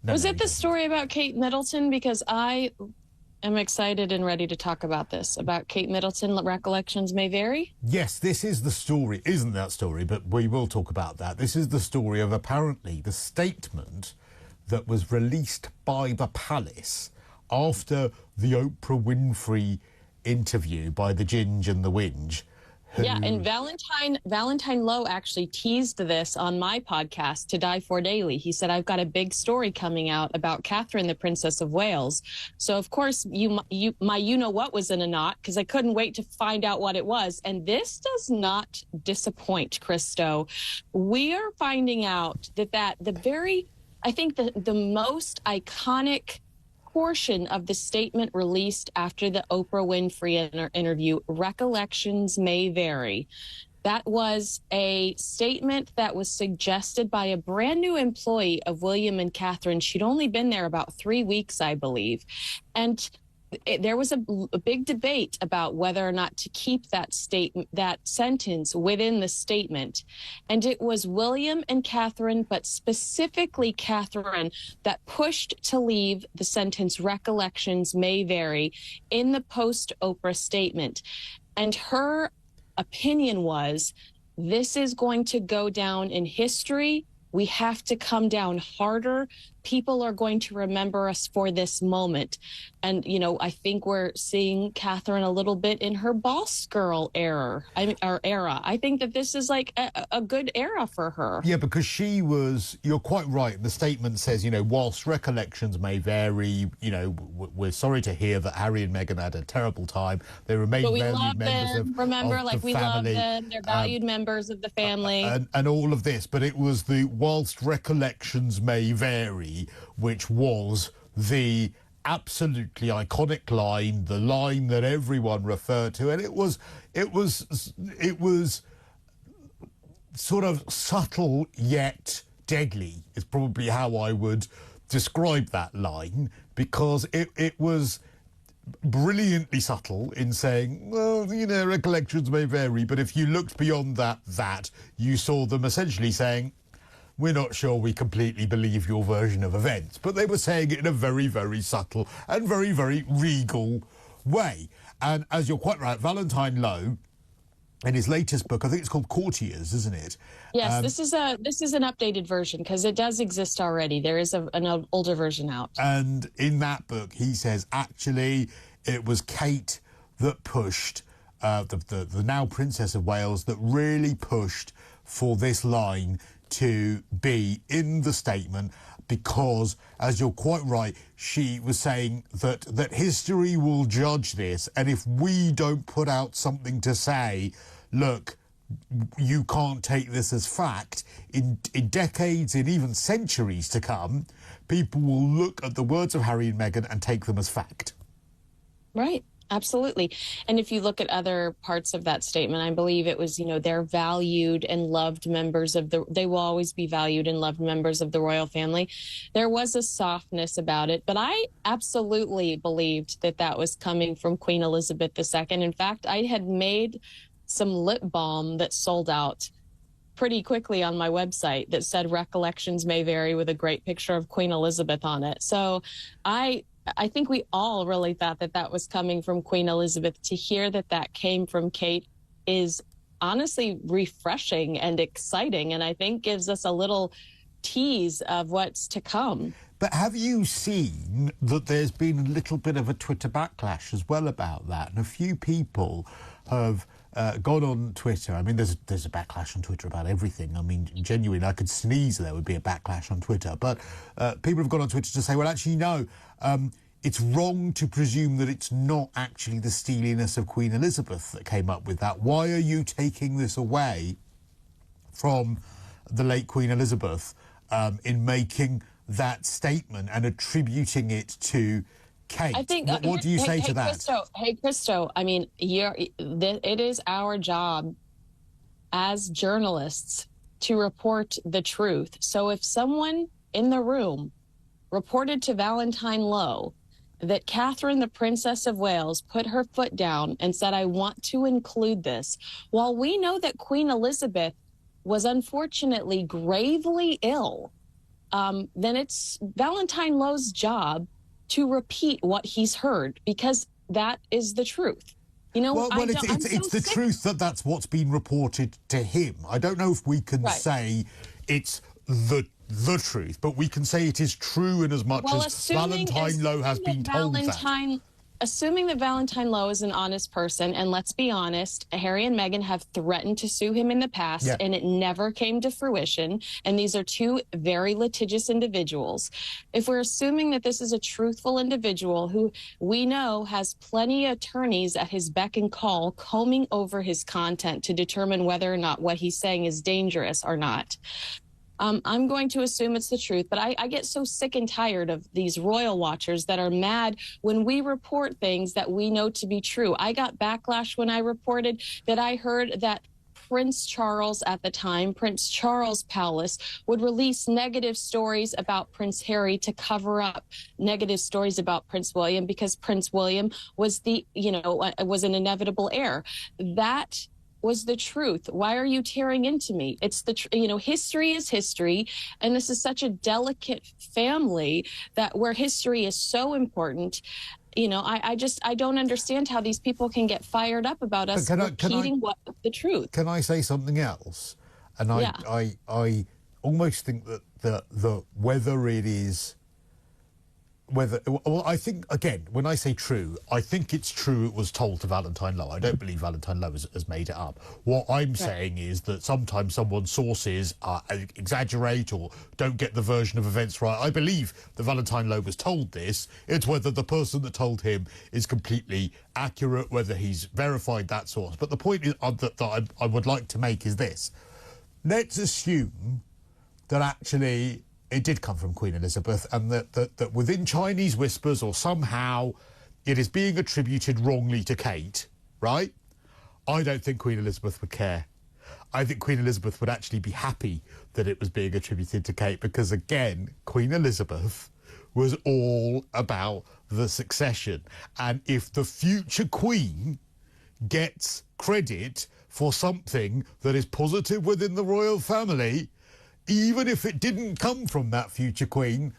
Was No, it he the doesn't. story about Kate Middleton? Because I am excited and ready to talk about this, about Kate Middleton. Recollections may vary. Yes, this is the story. Isn't that story? But we will talk about that. This is the story of apparently the statement that was released by the palace after the Oprah Winfrey interview by the Ginge and the Winge. Yeah, and Valentine Lowe actually teased this on my podcast, To Die For Daily. He said, I've got a big story coming out about Catherine, the Princess of Wales. So, of course, my you-know-what was in a knot, because I couldn't wait to find out what it was. And this does not disappoint, Christo. We are finding out that I think the most iconic portion of the statement released after the Oprah Winfrey interview, recollections may vary. That was a statement that was suggested by a brand new employee of William and Catherine. She'd only been there about 3 weeks, I believe. And there was a big debate about whether or not to keep that sentence within the statement. And it was William and Catherine, but specifically Catherine, that pushed to leave the sentence, recollections may vary, in the post-Oprah statement. And her opinion was, this is going to go down in history. We have to come down harder. People are going to remember us for this moment. And, I think we're seeing Catherine a little bit in her boss girl era. I think that this is like a good era for her. Yeah, because you're quite right. The statement says, whilst recollections may vary, we're sorry to hear that Harry and Meghan had a terrible time. They remain valued members of the we love family. them. They're valued members of the family. And all of this. But it was the whilst recollections may vary, which was the absolutely iconic line, the line that everyone referred to. And it was sort of subtle yet deadly is probably how I would describe that line, because it was brilliantly subtle in saying, well, recollections may vary, but if you looked beyond that you saw them essentially saying, we're not sure we completely believe your version of events. But they were saying it in a very, very subtle and very, very regal way. And as you're quite right, Valentine Lowe, in his latest book, I think it's called Courtiers, isn't it? Yes, this is an updated version, because it does exist already. There is an older version out. And in that book, he says, actually, it was Kate that pushed, the now Princess of Wales, that really pushed for this line to be in the statement, because, as you're quite right, she was saying that history will judge this, and if we don't put out something to say, look, you can't take this as fact, in decades, in even centuries to come, people will look at the words of Harry and Meghan and take them as fact. Right. Absolutely. And if you look at other parts of that statement, I believe it was, they're valued and loved members they will always be valued and loved members of the royal family. There was a softness about it, but I absolutely believed that was coming from Queen Elizabeth II. In fact, I had made some lip balm that sold out pretty quickly on my website that said recollections may vary, with a great picture of Queen Elizabeth on it. So I think we all really thought that was coming from Queen Elizabeth. To hear that came from Kate is honestly refreshing and exciting, and I think gives us a little tease of what's to come. But have you seen that there's been a little bit of a Twitter backlash as well about that? And a few people have gone on Twitter. I mean, there's a backlash on Twitter about everything. I mean, genuinely, I could sneeze, there would be a backlash on Twitter. But people have gone on Twitter to say, well, actually, no, it's wrong to presume that it's not actually the steeliness of Queen Elizabeth that came up with that. Why are you taking this away from the late Queen Elizabeth in making that statement and attributing it to Kate? I think, what do you say to that? Christo, I mean, it is our job as journalists to report the truth. So if someone in the room reported to Valentine Lowe that Catherine, the Princess of Wales, put her foot down and said, I want to include this, while we know that Queen Elizabeth was unfortunately gravely ill then it's Valentine Lowe's job to repeat what he's heard, because that is the truth. You know, it's the truth that's what's been reported to him. I don't know if we can say it's the truth, but we can say it is true in as much as Valentine Lowe has been told that. Assuming that Valentine Lowe is an honest person, and let's be honest, Harry and Meghan have threatened to sue him in the past, and it never came to fruition. And these are two very litigious individuals. If we're assuming that this is a truthful individual who we know has plenty of attorneys at his beck and call combing over his content to determine whether or not what he's saying is dangerous or not, I'm going to assume it's the truth, but I get so sick and tired of these royal watchers that are mad when we report things that we know to be true. I got backlash when I reported that I heard that Prince Charles, at the time, Prince Charles Palace, would release negative stories about Prince Harry to cover up negative stories about Prince William, because Prince William was was an inevitable heir. That was the truth. Why are you tearing into me? It's history is history, and this is such a delicate family where history is so important. I don't understand how these people can get fired up about us repeating the truth. Can I say something else? And I almost think that whether it is I think, again, when I say true, I think it's true it was told to Valentine Lowe. I don't believe Valentine Lowe has made it up. What I'm saying is that sometimes someone's sources exaggerate or don't get the version of events right. I believe that Valentine Lowe was told this. It's whether the person that told him is completely accurate, whether he's verified that source. But the point that I would like to make is this. Let's assume that actually it did come from Queen Elizabeth, and that within Chinese whispers or somehow it is being attributed wrongly to Kate, right? I don't think Queen Elizabeth would care. I think Queen Elizabeth would actually be happy that it was being attributed to Kate, because, again, Queen Elizabeth was all about the succession. And if the future Queen gets credit for something that is positive within the royal family, even if it didn't come from that future Queen,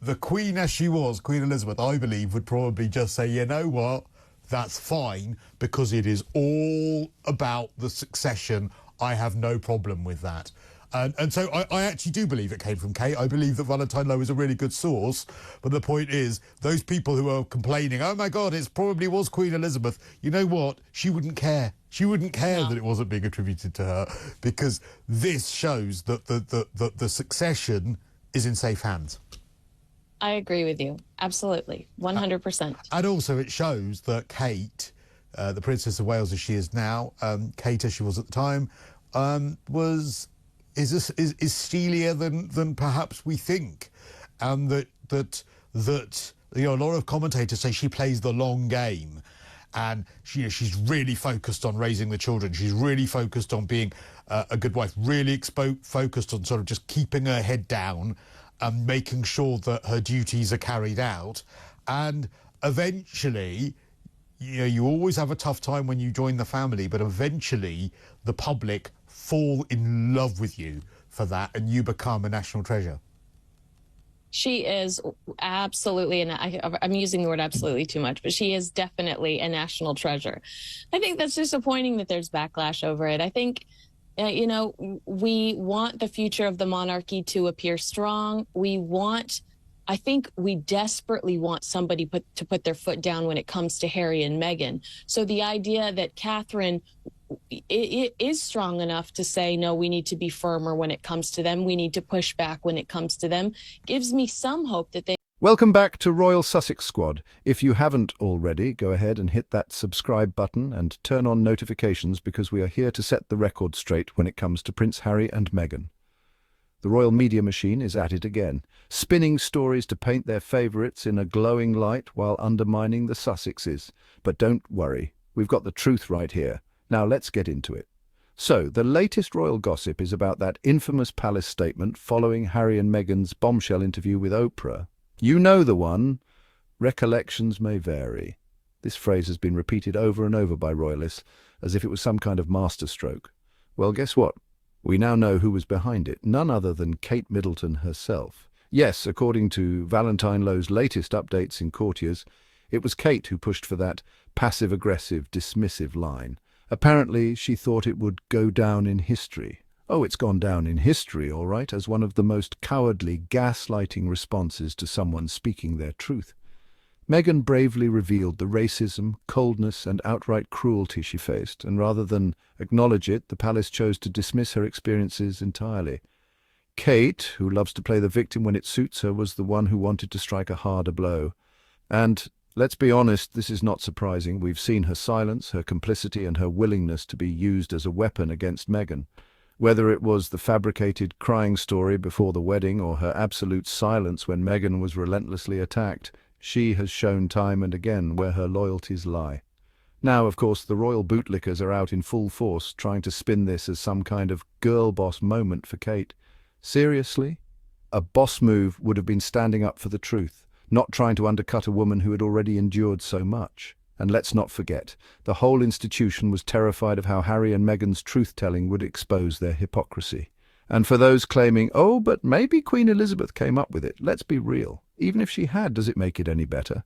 the Queen as she was, Queen Elizabeth, I believe, would probably just say, you know what, that's fine, because it is all about the succession. I have no problem with that. And so I actually do believe it came from Kate. I believe that Valentine Lowe is a really good source. But the point is, those people who are complaining, oh, my God, it probably was Queen Elizabeth, you know what? She wouldn't care. She wouldn't care that it wasn't being attributed to her, because this shows that the succession is in safe hands. I agree with you. Absolutely. 100%. And also it shows that Kate, the Princess of Wales as she is now, Kate as she was at the time, is steelier than perhaps we think. And that a lot of commentators say she plays the long game. And she's really focused on raising the children. She's really focused on being a good wife, really focused on sort of just keeping her head down and making sure that her duties are carried out. And eventually, you always have a tough time when you join the family, but eventually the public fall in love with you for that, and you become a national treasure. She is absolutely, and I'm using the word absolutely too much, but she is definitely a national treasure. I think that's disappointing that there's backlash over it. I think, we want the future of the monarchy to appear strong. I think we desperately want somebody to put their foot down when it comes to Harry and Meghan. So the idea that Catherine it is strong enough to say, no, we need to be firmer when it comes to them, we need to push back when it comes to them, gives me some hope that they... Welcome back to Royal Sussex Squad. If you haven't already, go ahead and hit that subscribe button and turn on notifications, because we are here to set the record straight when it comes to Prince Harry and Meghan. The royal media machine is at it again, spinning stories to paint their favourites in a glowing light while undermining the Sussexes. But don't worry, we've got the truth right here. Now let's get into it. So, the latest royal gossip is about that infamous palace statement following Harry and Meghan's bombshell interview with Oprah. You know the one. Recollections may vary. This phrase has been repeated over and over by royalists as if it was some kind of masterstroke. Well, guess what? We now know who was behind it, none other than Kate Middleton herself. Yes, according to Valentine Lowe's latest updates in courtiers, it was Kate who pushed for that passive-aggressive, dismissive line. Apparently, she thought it would go down in history. Oh, it's gone down in history, all right, as one of the most cowardly, gaslighting responses to someone speaking their truth. Meghan bravely revealed the racism, coldness, and outright cruelty she faced, and rather than acknowledge it, the palace chose to dismiss her experiences entirely. Kate, who loves to play the victim when it suits her, was the one who wanted to strike a harder blow. And let's be honest, this is not surprising. We've seen her silence, her complicity, and her willingness to be used as a weapon against Meghan. Whether it was the fabricated crying story before the wedding or her absolute silence when Meghan was relentlessly attacked, she has shown time and again where her loyalties lie. Now, of course, the royal bootlickers are out in full force, trying to spin this as some kind of girl boss moment for Kate. Seriously? A boss move would have been standing up for the truth, not trying to undercut a woman who had already endured so much. And let's not forget, the whole institution was terrified of how Harry and Meghan's truth-telling would expose their hypocrisy. And for those claiming, oh, but maybe Queen Elizabeth came up with it, let's be real. Even if she had, does it make it any better?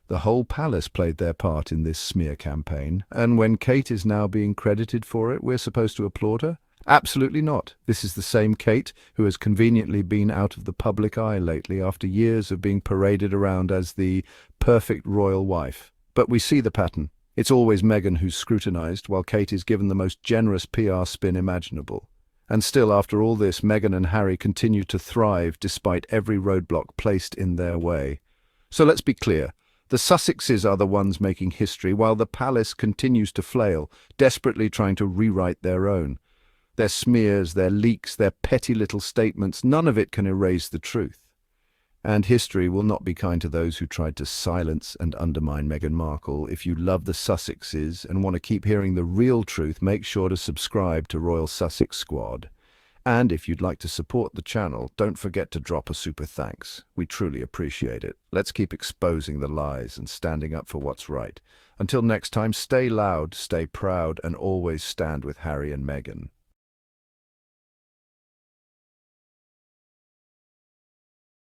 The whole palace played their part in this smear campaign, and when Kate is now being credited for it, we're supposed to applaud her? Absolutely not. This is the same Kate who has conveniently been out of the public eye lately after years of being paraded around as the perfect royal wife. But we see the pattern. It's always Meghan who's scrutinized, while Kate is given the most generous PR spin imaginable. And still, after all this, Meghan and Harry continue to thrive despite every roadblock placed in their way. So let's be clear. The Sussexes are the ones making history, while the palace continues to flail, desperately trying to rewrite their own. Their smears, their leaks, their petty little statements, none of it can erase the truth. And history will not be kind to those who tried to silence and undermine Meghan Markle. If you love the Sussexes and want to keep hearing the real truth, make sure to subscribe to Royal Sussex Squad. And if you'd like to support the channel, don't forget to drop a super thanks. We truly appreciate it. Let's keep exposing the lies and standing up for what's right. Until next time, stay loud, stay proud, and always stand with Harry and Meghan.